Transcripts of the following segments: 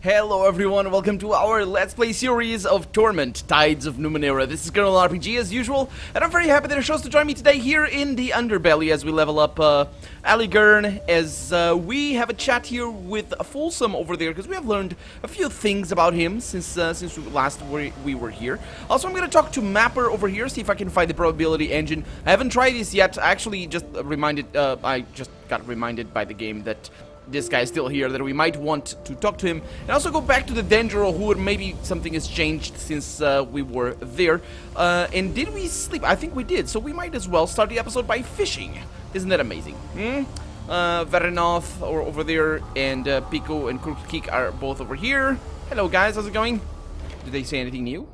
Hello everyone, welcome to our Let's Play series of Torment, Tides of Numenera. This is Colonel RPG as usual, and I'm very happy that it chose to join me today here in the Underbelly as we level up Aligern, as we have a chat here with Folsom over there, because we have learned a few things about him since we were here. Also, I'm going to talk to Mapper over here, see if I can find the probability engine. I haven't tried this yet. I actually just I just got reminded by the game that this guy is still here, that we might want to talk to him, and also go back to the Dendro Hood. Maybe something has changed since we were there. And did we sleep? I think we did, so we might as well start the episode by fishing. Isn't that amazing? Verenoth over there, and Pico and Crooked Keek are both over here. Hello guys, how's it going? Did they say anything new?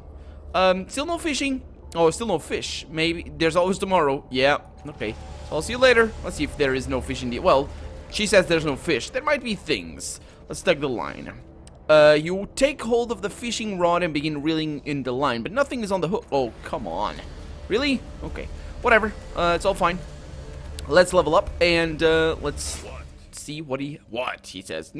Still no fishing? Oh, still no fish. Maybe there's always tomorrow. Yeah, okay. So I'll see you later. Let's see if there is no fish in the... Well, she says there's no fish. There might be things. Let's tug the line. You take hold of the fishing rod and begin reeling in the line, but nothing is on the hook. Oh, come on. Really? Okay. Whatever. It's all fine. Let's level up and let's see what he says.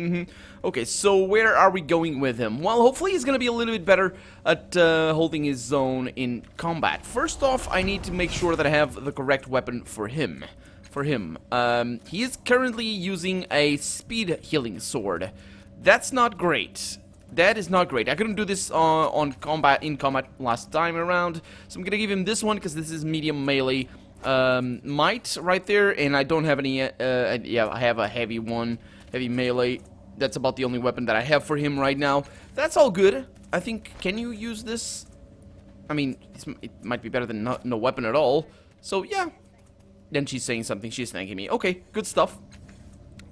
Okay, so where are we going with him? Well, hopefully he's gonna be a little bit better at holding his own in combat. First off, I need to make sure that I have the correct weapon for him. He is currently using a speed healing sword. That's not great. That is not great. I couldn't do this in combat last time around, so I'm gonna give him this one because this is medium melee. Might right there, and I don't have any. Yeah, I have a heavy one, heavy melee. That's about the only weapon that I have for him right now. That's all good. I think. Can you use this? I mean, it might be better than no weapon at all. So yeah. Then she's saying something, she's thanking me. Okay, good stuff.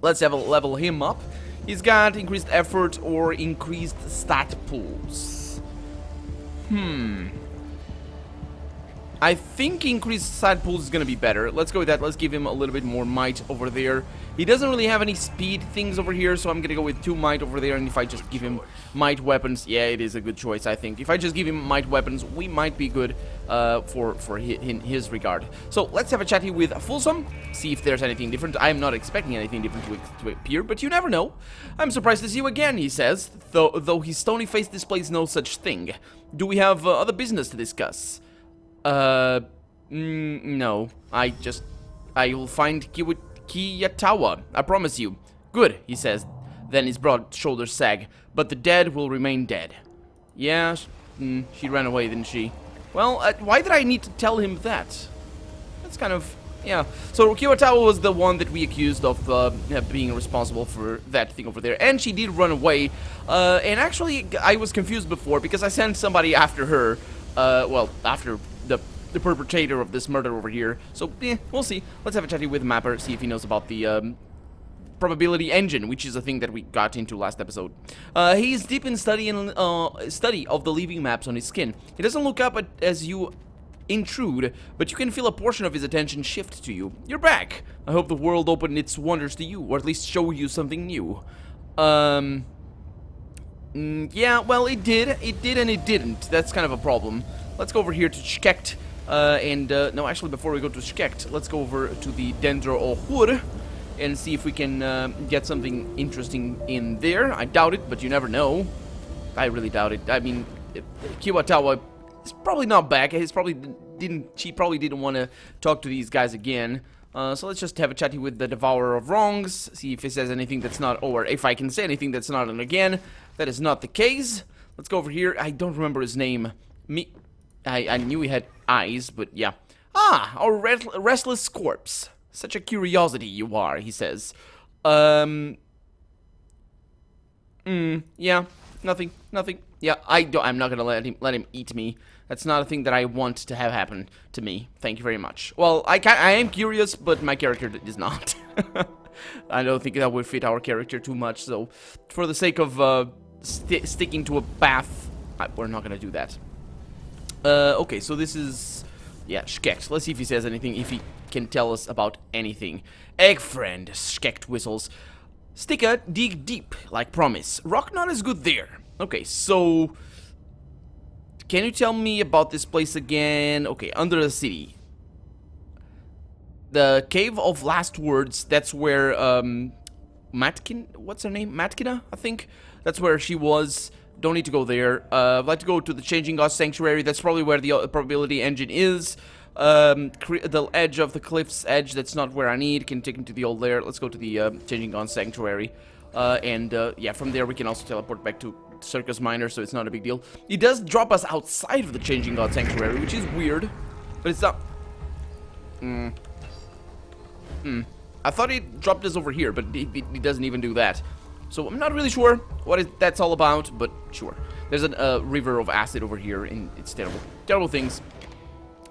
Let's have a level him up. He's got increased effort or increased stat pools. I think increased stat pools is gonna be better. Let's go with that. Let's give him a little bit more might over there. He doesn't really have any speed things over here, so I'm gonna go with 2 might over there. And if I just give him might weapons, yeah, it is a good choice, I think. If I just give him might weapons, we might be good for his regard. So let's have a chat here with Folsom, see if there's anything different. I'm not expecting anything different to appear, but you never know. I'm surprised to see you again, he says, though his stony face displays no such thing. Do we have other business to discuss? No. I will find Kiyatawa, I promise you. Good, he says. Then his broad shoulders sag. But the dead will remain dead. Yeah, she ran away, didn't she? Well, why did I need to tell him that? That's kind of... yeah. So Kiyatawa was the one that we accused of being responsible for that thing over there. And she did run away. And actually, I was confused before because I sent somebody after her. Well, after the perpetrator of this murder over here. So, we'll see. Let's have a chat with Mapper, see if he knows about the probability engine, which is a thing that we got into last episode. He's deep in study of the leaving maps on his skin. He doesn't look up as you intrude, but you can feel a portion of his attention shift to you. You're back. I hope the world opened its wonders to you, or at least show you something new. Yeah, well, it did. It did and it didn't. That's kind of a problem. Let's go over here to Skekt. No, actually, before we go to Skekt, let's go over to the Dendro Hood and see if we can get something interesting in there. I doubt it, but you never know. I really doubt it. I mean, Kiyatawa is probably not back. She probably didn't want to talk to these guys again. So let's just have a chatty with the Devourer of Wrongs, see if he says anything that's not, or if I can say anything that's not, and again, that is not the case. Let's go over here. I don't remember his name. I knew he had eyes, but yeah. Ah, our restless corpse. Such a curiosity you are, he says. Yeah, nothing. Yeah, I'm not gonna let him eat me. That's not a thing that I want to have happen to me. Thank you very much. Well, I am curious, but my character is not. I don't think that would fit our character too much, so for the sake of sticking to a path, we're not gonna do that. Okay, so this is... yeah, Skekt. Let's see if he says anything, if he can tell us about anything. Egg friend, Skekt whistles. Sticka, dig deep, like promise. Rock not as good there. Okay, so... can you tell me about this place again? Okay, under the city. The Cave of Last Words, that's where, what's her name? Matkina, I think? That's where she was. Don't need to go there. I'd like to go to the Changing God Sanctuary. That's probably where the probability engine is. The edge of the cliff's edge. That's not where I need. Can take him to the old lair. Let's go to the Changing God Sanctuary. Yeah, from there we can also teleport back to Circus Minor, so it's not a big deal. It does drop us outside of the Changing God Sanctuary, which is weird. But it's not... I thought it dropped us over here, but it doesn't even do that. So I'm not really sure what that's all about, but sure. There's a river of acid over here, and it's terrible. Terrible things.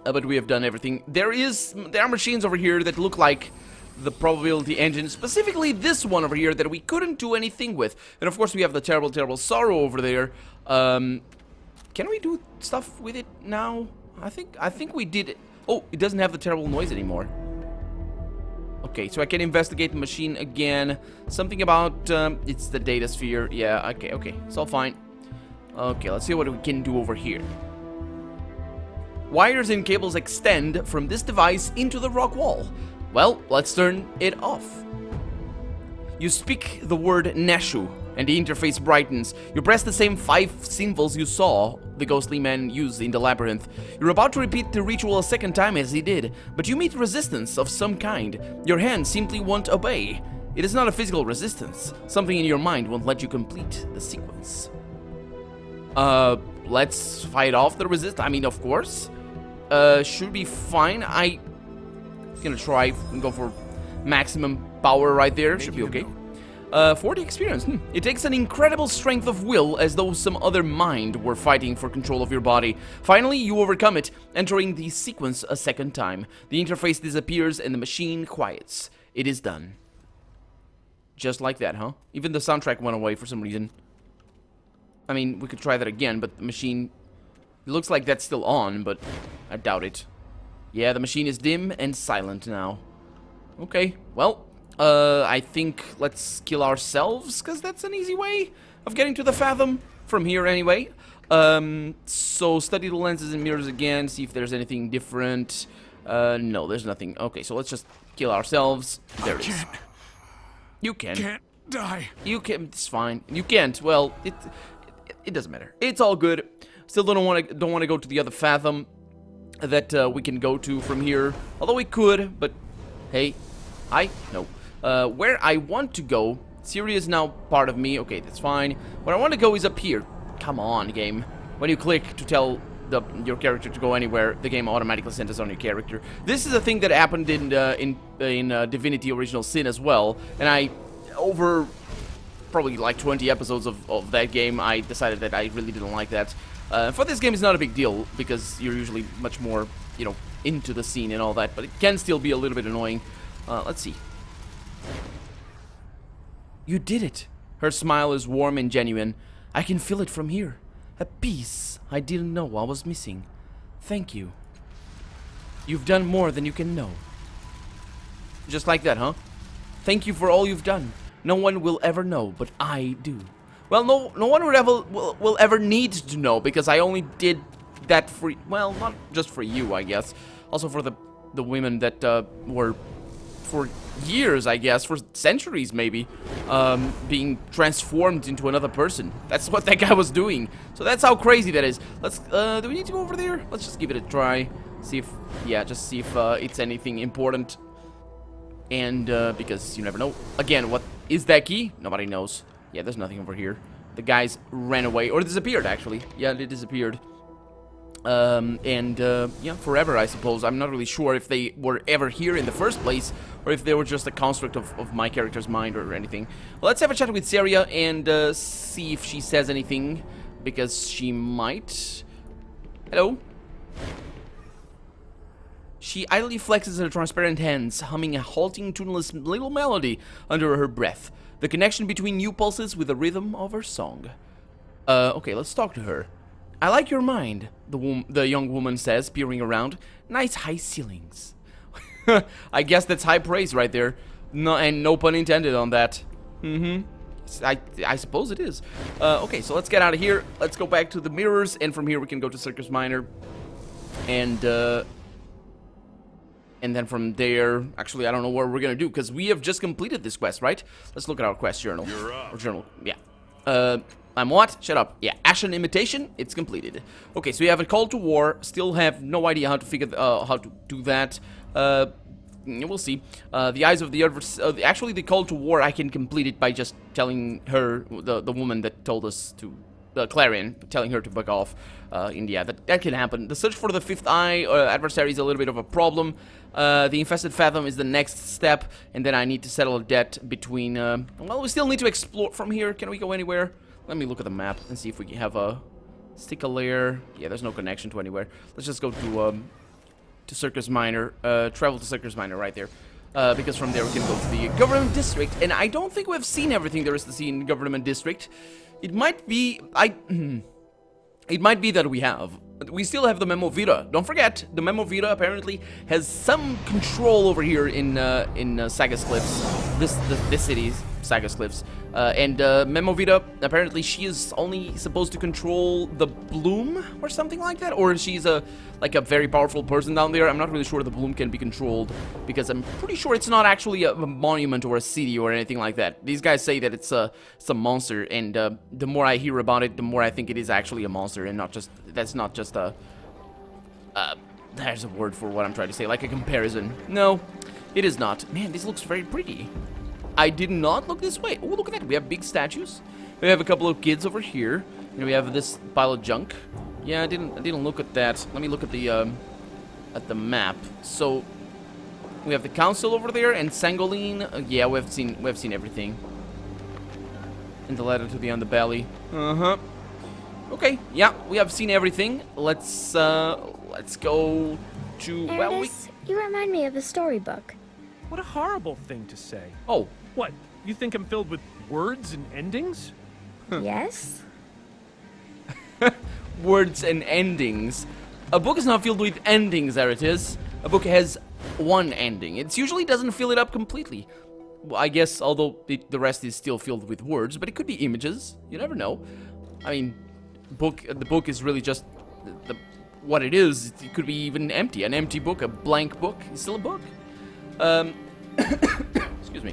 But we have done everything. There are machines over here that look like the probability engine, specifically this one over here that we couldn't do anything with. And of course we have the terrible, terrible sorrow over there. Can we do stuff with it now? I think we did it. Oh, it doesn't have the terrible noise anymore. Okay, so I can investigate the machine again. Something about, it's the data sphere. Yeah, okay, it's all fine. Okay, let's see what we can do over here. Wires and cables extend from this device into the rock wall. Well, let's turn it off. You speak the word Neshu, and the interface brightens. You press the same 5 symbols you saw the ghostly man use in the labyrinth. You're about to repeat the ritual a second time as he did, but you meet resistance of some kind. Your hand simply won't obey. It is not a physical resistance. Something in your mind won't let you complete the sequence. Let's fight off the resistance. I mean, of course. Should be fine. I'm gonna try and go for maximum power right there. Should be okay. 40 experience. It takes an incredible strength of will, as though some other mind were fighting for control of your body. Finally, you overcome it, entering the sequence a second time. The interface disappears and the machine quiets. It is done. Just like that, huh? Even the soundtrack went away for some reason. I mean, we could try that again, but the machine... It looks like that's still on, but I doubt it. Yeah, the machine is dim and silent now. Okay, well... I think let's kill ourselves, because that's an easy way of getting to the Fathom from here anyway. So study the lenses and mirrors again, see if there's anything different. No, there's nothing. Okay, so let's just kill ourselves. There it is. You can't die. You can. It's fine. You can't. Well, it doesn't matter. It's all good. Still don't want to go to the other Fathom that we can go to from here. Although we could, but hey, no. Where I want to go, Siri is now part of me. Okay, that's fine. Where I want to go is up here. Come on, game. When you click to tell your character to go anywhere, the game automatically centers on your character. This is a thing that happened in Divinity Original Sin as well. And over probably like 20 episodes of that game, I decided that I really didn't like that. For this game, it's not a big deal because you're usually much more, into the scene and all that. But it can still be a little bit annoying. Let's see. You did it. Her smile is warm and genuine. I can feel it from here. A peace I didn't know I was missing. Thank you. You've done more than you can know. Just like that, huh? Thank you for all you've done. No one will ever know, but I do. Well, no one will ever need to know, because I only did that for... Well, not just for you, I guess. Also for the women that were... for years, I guess, for centuries maybe, being transformed into another person. That's what that guy was doing. So that's how crazy that is. Let's, do we need to go over there? Let's just give it a try. See if, just see if it's anything important. And, because you never know. Again, what is that key? Nobody knows. Yeah, there's nothing over here. The guys ran away, or disappeared, actually. Yeah, they disappeared. Yeah, forever, I suppose. I'm not really sure if they were ever here in the first place, or if they were just a construct of my character's mind or anything. Well, let's have a chat with Saria and see if she says anything, because she might. Hello? She idly flexes her transparent hands, humming a halting, tuneless little melody under her breath. The connection between you pulses with the rhythm of her song. Okay, let's talk to her. I like your mind, the young woman says, peering around. Nice high ceilings. I guess that's high praise right there. No, and no pun intended on that. I suppose it is. Okay, so let's get out of here. Let's go back to the mirrors, and from here we can go to Circus Minor. And then from there, actually, I don't know what we're gonna do, because we have just completed this quest, right? Let's look at our quest journal. You're up. Or journal, yeah. I'm what? Shut up. Yeah, Ashen Imitation, it's completed. Okay, so we have a call to war. Still have no idea how to figure, how to do that. We'll see. The Eyes of the Earth, actually the call to war, I can complete it by just telling her, the woman that told us to, Clarion, telling her to back off. Yeah, that can happen. The search for the fifth eye adversary is a little bit of a problem. The infested fathom is the next step, and then I need to settle a debt between, well, we still need to explore from here. Can we go anywhere? Let me look at the map and see if we have a stick a layer. Yeah, there's no connection to anywhere. Let's just go to Circus Minor, travel to Circus Minor right there. Because from there we can go to the Government District, and I don't think we've seen everything there is to see in Government District. It might be, it might be that we have. We still have the Memo Vita. Don't forget, the Memo Vita apparently has some control over here in Sagas Cliffs. This city's Sagas Cliffs. And Memo Vita, apparently she is only supposed to control the bloom or something like that. Or she's like a very powerful person down there. I'm not really sure the bloom can be controlled, because I'm pretty sure it's not actually a monument or a city or anything like that. These guys say that it's a monster, and the more I hear about it, the more I think it is actually a monster, and not just, that's not just a, there's a word for what I'm trying to say, like a comparison. No, it is not. Man, this looks very pretty. I did not look this way. Oh, look at that. We have big statues. We have a couple of kids over here. And we have this pile of junk. Yeah, I didn't look at that. Let me look at the map. So we have the council over there and Sangoline. Yeah, we've seen everything. And the letter to the underbelly. Uh-huh. Okay, yeah, we have seen everything. Let's go to, well, you remind me of a storybook. What a horrible thing to say. Oh. What? You think I'm filled with words and endings? Yes? Words and endings. A book is not filled with endings, there it is. A book has one ending. It usually doesn't fill it up completely. Well, I guess, although the rest is still filled with words, but it could be images. You never know. I mean, the book is really just what it is. It could be even empty. An empty book, a blank book, is still a book. Excuse me.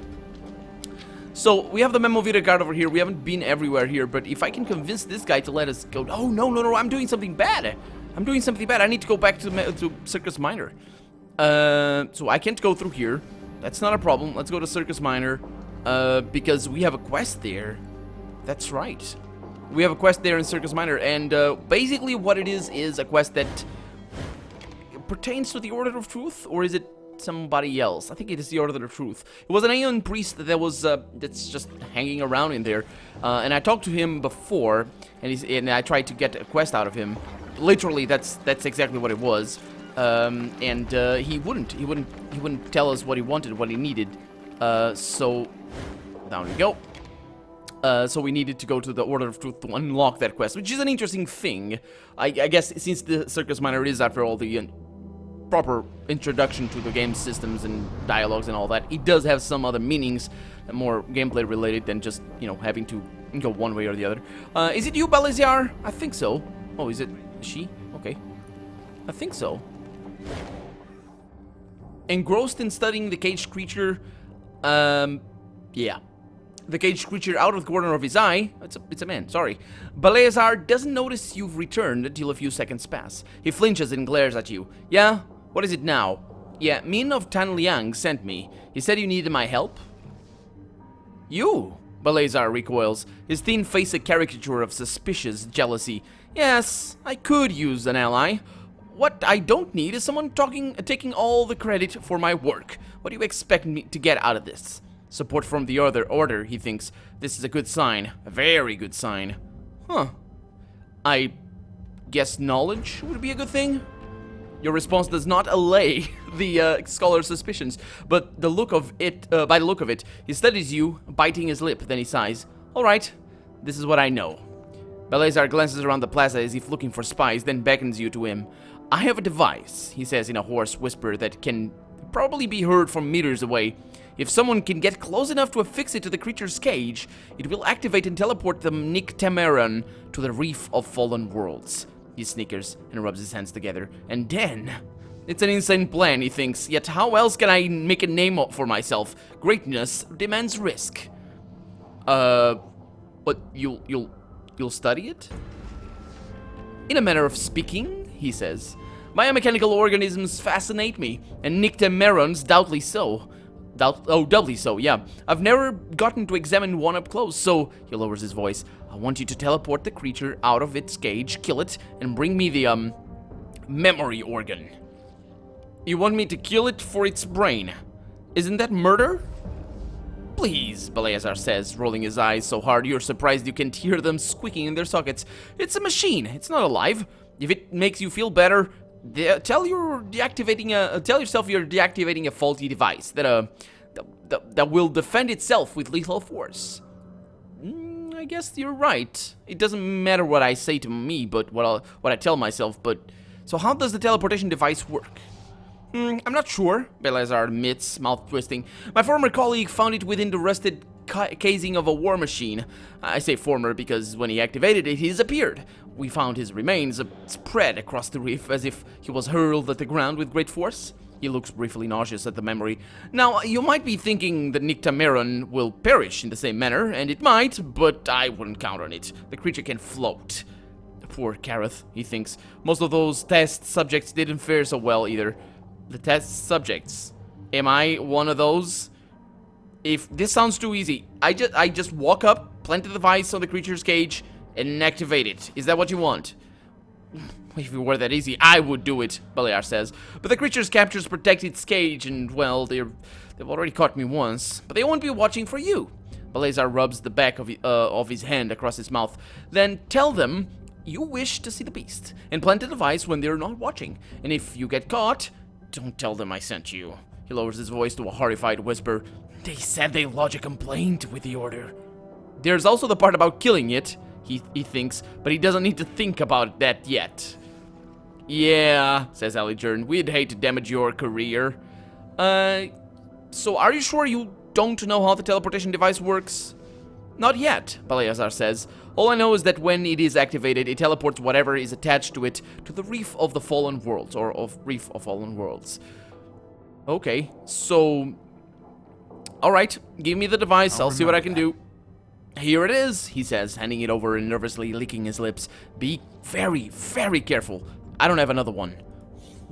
So, we have the Memo Vita guard over here. We haven't been everywhere here, but if I can convince this guy to let us go... Oh, no, I'm doing something bad. I'm doing something bad. I need to go back to Circus Minor. So I can't go through here. That's not a problem. Let's go to Circus Minor, because we have a quest there. That's right. We have a quest there in Circus Minor, and basically what it is a quest that pertains to the Order of Truth, or is it somebody else? I think it is the Order of Truth. It was an Aeon priest that was that's just hanging around in there, and I talked to him before, and I tried to get a quest out of him. Literally, that's exactly what it was, and he wouldn't tell us what he wanted, what he needed. So down we go. So we needed to go to the Order of Truth to unlock that quest, which is an interesting thing. I guess since the Circus Minor is, after all, the proper introduction to the game systems and dialogues and all that, it does have some other meanings, more gameplay related than just, you know, having to go one way or the other. Is it you, Baleziar? I think so. Oh, is it she? Okay. I think so. Engrossed in studying the caged creature, yeah. The caged creature out of the corner of his eye. It's a man, sorry. Baleazar doesn't notice you've returned until a few seconds pass. He flinches and glares at you. Yeah? What is it now? Yeah, Min of Tanliang sent me. He said you needed my help? You? Baleazar recoils, his thin face a caricature of suspicious jealousy. Yes, I could use an ally. What I don't need is someone taking all the credit for my work. What do you expect me to get out of this? Support from the other order, he thinks. This is a good sign. A very good sign. Huh. I guess knowledge would be a good thing? Your response does not allay the scholar's suspicions, but by the look of it, he studies you, biting his lip, then he sighs. Alright, this is what I know. Baleazar glances around the plaza as if looking for spies, then beckons you to him. I have a device, he says in a hoarse whisper that can probably be heard from meters away. If someone can get close enough to affix it to the creature's cage, it will activate and teleport the Nictemeran to the Reef of Fallen Worlds. He snickers and rubs his hands together. And then... It's an insane plan, he thinks, yet how else can I make a name for myself? Greatness demands risk. What, you'll study it? In a manner of speaking, he says. Biomechanical organisms fascinate me, and Nyctamerons doubly so. Doubly so, yeah. I've never gotten to examine one up close, so, he lowers his voice, I want you to teleport the creature out of its cage, kill it, and bring me the, memory organ. You want me to kill it for its brain? Isn't that murder? Please, Beleazar says, rolling his eyes so hard you're surprised you can't hear them squeaking in their sockets. It's a machine, it's not alive. If it makes you feel better, tell yourself you're deactivating a faulty device that will defend itself with lethal force. I guess you're right. It doesn't matter what I say to me, but what I tell myself. But so how does the teleportation device work? I'm not sure, Beleazar admits, mouth twisting. My former colleague found it within the rusted casing of a war machine. I say former because when he activated it, he disappeared. We found his remains spread across the reef as if he was hurled at the ground with great force. He looks briefly nauseous at the memory. Now, you might be thinking the Nyctameron will perish in the same manner, and it might, but I wouldn't count on it. The creature can float. Poor Kareth, he thinks. Most of those test subjects didn't fare so well either. The test subjects. Am I one of those? If this sounds too easy, I just walk up, plant the device on the creature's cage, and activate it. Is that what you want? If it were that easy, I would do it, Balear says. But the creature's captures protect its cage, and, well, they've already caught me once. But they won't be watching for you. Baleazar rubs the back of his hand across his mouth. Then tell them you wish to see the beast, and plant the device when they're not watching. And if you get caught, don't tell them I sent you. He lowers his voice to a horrified whisper. They said they lodge a complaint with the order. There's also the part about killing it, he thinks, but he doesn't need to think about that yet. Yeah, says Aligern, we'd hate to damage your career. So are you sure you don't know how the teleportation device works? Not yet, Baleazar says. All I know is that when it is activated, it teleports whatever is attached to it to the Reef of the Fallen Worlds, or of Reef of Fallen Worlds. Okay, so... Alright, give me the device, I'll see what I can do. Here it is, he says, handing it over and nervously licking his lips. Be very, very careful. I don't have another one.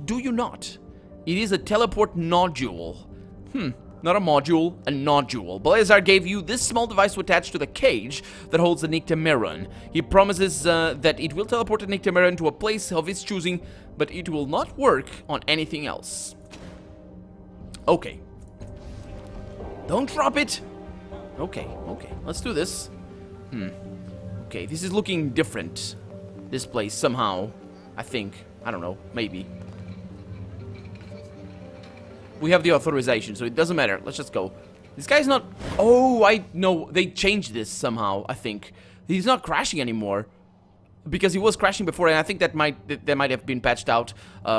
Do you not? It is a teleport nodule. Not a module, a nodule. Baleazar gave you this small device to attach to the cage that holds the Nyctameron. He promises that it will teleport the Nyctameron to a place of his choosing, but it will not work on anything else. Okay. Don't drop it! Okay, let's do this. Okay, this is looking different. This place, somehow. I think. I don't know, maybe. We have the authorization, so it doesn't matter. Let's just go. This guy's not... Oh, I know. They changed this somehow, I think. He's not crashing anymore. Because he was crashing before, and I think that might have been patched out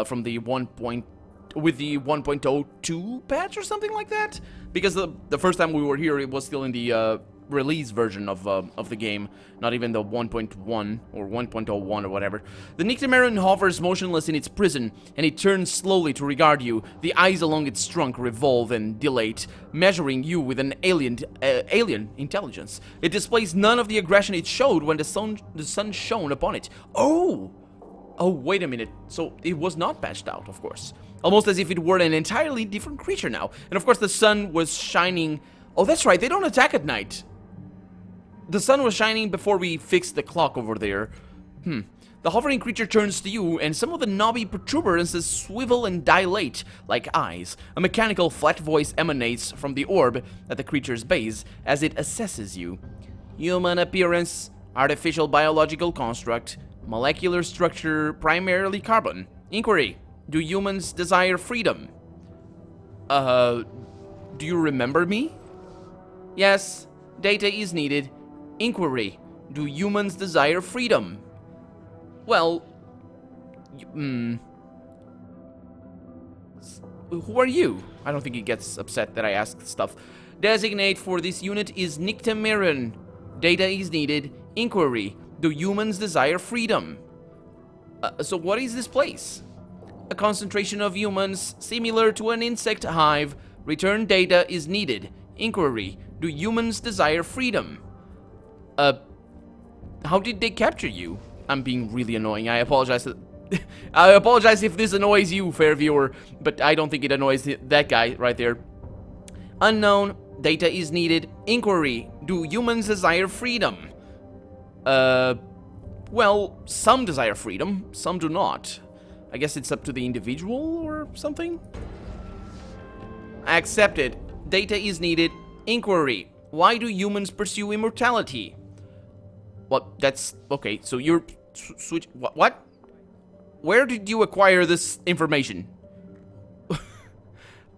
from the 1.02 patch or something like that. Because the first time we were here, it was still in the release version of the game, not even the 1.1 or 1.01 or whatever. The Nyctameron hovers motionless in its prison, and it turns slowly to regard you. The eyes along its trunk revolve and dilate, measuring you with an alien intelligence. It displays none of the aggression it showed when the sun shone upon it. Oh, wait a minute. So it was not patched out, of course. Almost as if it were an entirely different creature now. And of course the sun was shining... Oh, that's right, they don't attack at night. The sun was shining before we fixed the clock over there. The hovering creature turns to you, and some of the knobby protuberances swivel and dilate like eyes. A mechanical flat voice emanates from the orb at the creature's base as it assesses you. Human appearance, artificial biological construct, molecular structure primarily carbon. Inquiry, do humans desire freedom? Do you remember me? Yes, data is needed. Inquiry, do humans desire freedom? Well, who are you? I don't think he gets upset that I ask stuff. Designate for this unit is Nyctameron. Data is needed. Inquiry, do humans desire freedom? So what is this place? A concentration of humans similar to an insect hive. Return data is needed. Inquiry, do humans desire freedom? How did they capture you? I'm being really annoying. I apologize. I apologize if this annoys you, fair viewer, but I don't think it annoys that guy right there. Unknown. Data is needed. Inquiry. Do humans desire freedom? Well, some desire freedom, some do not. I guess it's up to the individual or something? Accepted. Data is needed. Inquiry. Why do humans pursue immortality? What? That's... okay, so you're... switch... What? Where did you acquire this information?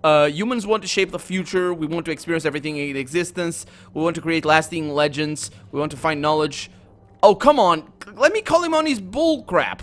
Humans want to shape the future. We want to experience everything in existence. We want to create lasting legends. We want to find knowledge. Oh, come on. Let me call him on his bull crap.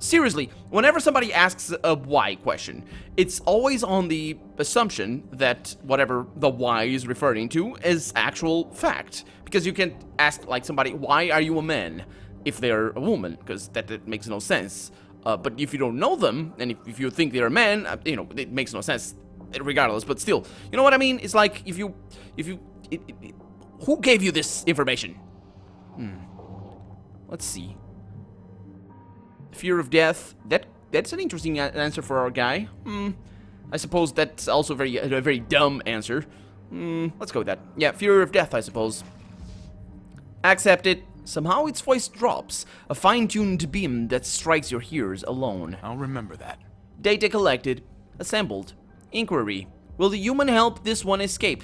Seriously, whenever somebody asks a why question, it's always on the assumption that whatever the why is referring to is actual fact. Because you can't ask, like, somebody, why are you a man? If they're a woman, because that makes no sense. But if you don't know them, and if you think they're a man, you know, it makes no sense regardless. But still, you know what I mean? It's like, who gave you this information? Let's see. Fear of death. That's an interesting answer for our guy. I suppose that's also a very dumb answer. Let's go with that. Yeah, fear of death, I suppose. Accepted. Somehow its voice drops, a fine-tuned beam that strikes your ears alone. I'll remember that. Data collected. Assembled. Inquiry. Will the human help this one escape?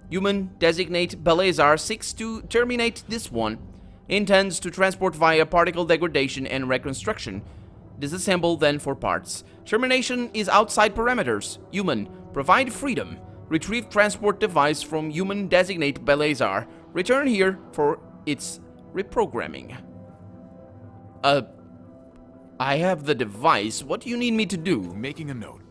Human designate Balazar seeks to terminate this one. Intends to transport via particle degradation and reconstruction. Disassemble then for parts. Termination is outside parameters. Human. Provide freedom. Retrieve transport device from human designate Balazar. Return here for its reprogramming. I have the device. What do you need me to do? Making a note.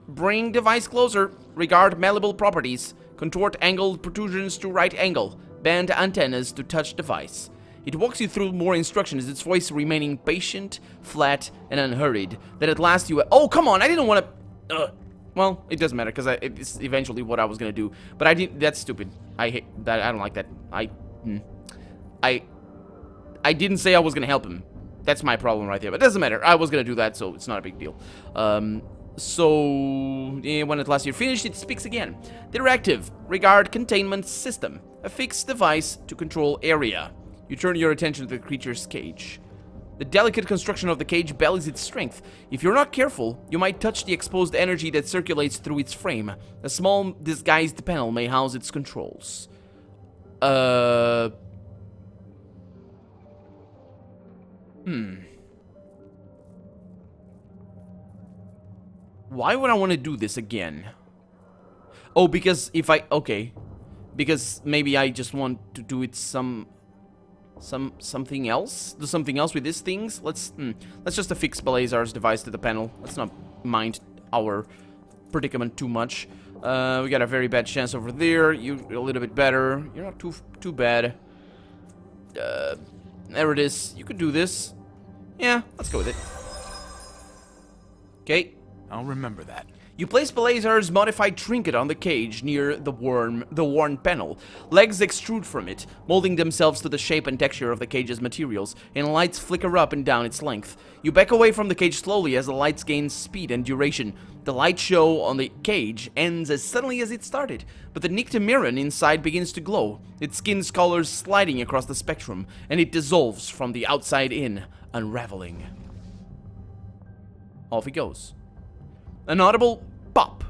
Bring device closer. Regard malleable properties. Contort angled protrusions to right angle. Bend antennas to touch device. It walks you through more instructions, its voice remaining patient, flat, and unhurried. Then at last you... oh, come on! I didn't want to... well, it doesn't matter, because it's eventually what I was going to do. But I didn't... that's stupid. I hate that. I don't like that. I didn't say I was going to help him. That's my problem right there. But it doesn't matter. I was going to do that, so it's not a big deal. So, when at last you're finished, it speaks again. Directive. Regard containment system. A fixed device to control area. You turn your attention to the creature's cage. The delicate construction of the cage bellies its strength. If you're not careful, you might touch the exposed energy that circulates through its frame. A small, disguised panel may house its controls. Why would I want to do this again? Oh, because if I... okay. Because maybe I just want to do it something else? Do something else with these things? Let's just affix Balazar's device to the panel. Let's not mind our predicament too much. We got a very bad chance over there. You a little bit better. You're not too bad. There it is. You could do this. Yeah, let's go with it. Okay. I'll remember that. You place Balazar's modified trinket on the cage near the worn panel. Legs extrude from it, molding themselves to the shape and texture of the cage's materials, and lights flicker up and down its length. You back away from the cage slowly as the lights gain speed and duration. The light show on the cage ends as suddenly as it started, but the Numenera inside begins to glow, its skin's colors sliding across the spectrum, and it dissolves from the outside in, unraveling. Off he goes. An audible pop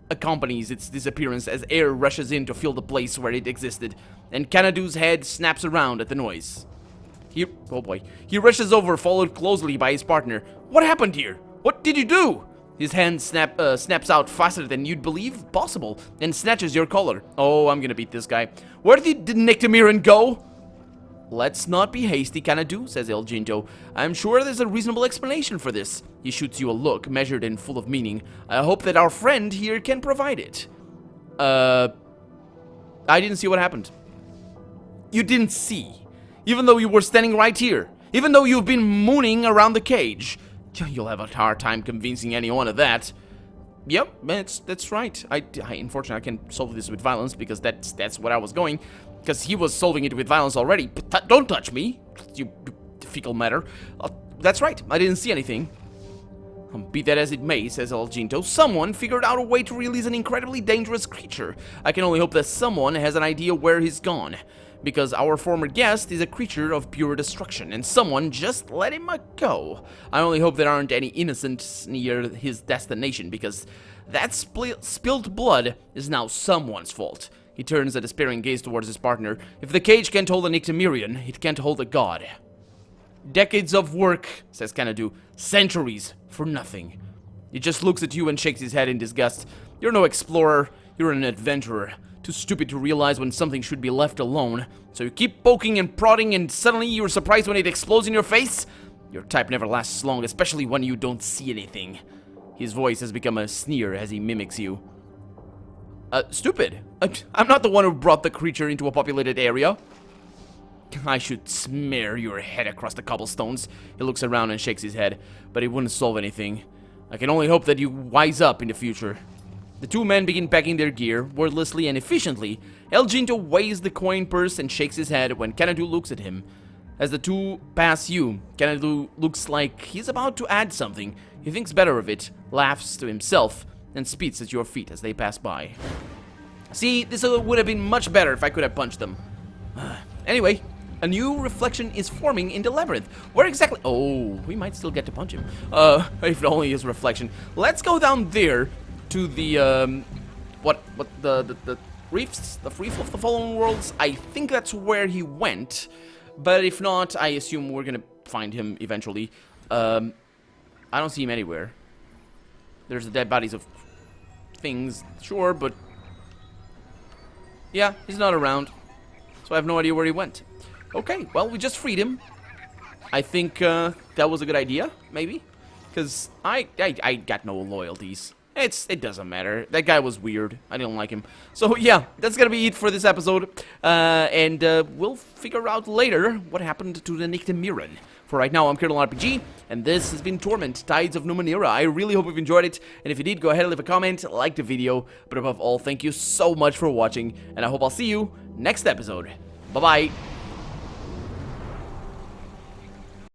accompanies its disappearance as air rushes in to fill the place where it existed, and Kanadu's head snaps around at the noise. Oh boy. He rushes over, followed closely by his partner. What happened here? What did you do? His hand snaps out faster than you'd believe possible, and snatches your collar. Oh, I'm gonna beat this guy. Where did the Numenera go? Let's not be hasty, Kanadu, says El Jinto. I'm sure there's a reasonable explanation for this. He shoots you a look, measured and full of meaning. I hope that our friend here can provide it. I didn't see what happened. You didn't see. Even though you were standing right here. Even though you've been mooning around the cage. You'll have a hard time convincing anyone of that. Yep, that's right. Unfortunately, I can't solve this with violence because that's what I was going. because he was solving it with violence already. But don't touch me, you fecal matter. That's right, I didn't see anything. Be that as it may, says El Ginto, someone figured out a way to release an incredibly dangerous creature. I can only hope that someone has an idea where he's gone. Because our former guest is a creature of pure destruction, and someone just let him go. I only hope there aren't any innocents near his destination, because that spilled blood is now someone's fault. He turns a despairing gaze towards his partner. If the cage can't hold a Nyctemerion, it can't hold a god. Decades of work, says Xanadu. Centuries for nothing. He just looks at you and shakes his head in disgust. You're no explorer, you're an adventurer. Too stupid to realize when something should be left alone. So you keep poking and prodding and suddenly you're surprised when it explodes in your face? Your type never lasts long, especially when you don't see anything. His voice has become a sneer as he mimics you. Stupid. I'm not the one who brought the creature into a populated area. I should smear your head across the cobblestones. He looks around and shakes his head, but it wouldn't solve anything. I can only hope that you wise up in the future. The two men begin packing their gear, wordlessly and efficiently. El Ginto weighs the coin purse and shakes his head when Xanadu looks at him. As the two pass you, Xanadu looks like he's about to add something. He thinks better of it, laughs to himself, and spits at your feet as they pass by. See, this would have been much better if I could have punched them. Anyway, a new reflection is forming in the labyrinth. Where exactly? Oh, we might still get to punch him. If it only is reflection. Let's go down there to the the reefs, the reef of the fallen worlds. I think that's where he went, but if not, I assume we're gonna find him eventually. I don't see him anywhere. There's the dead bodies of things, sure, but yeah, he's not around, so I have no idea where he went. Okay, well, we just freed him. I think that was a good idea, maybe, because I got no loyalties. It doesn't matter. That guy was weird. I didn't like him. So yeah, that's gonna be it for this episode. And we'll figure out later what happened to the Nyctemerion. For right now, I'm Colonel RPG, and this has been Torment, Tides of Numenera. I really hope you've enjoyed it, and if you did, go ahead and leave a comment, like the video, but above all, thank you so much for watching, and I hope I'll see you next episode. Bye-bye.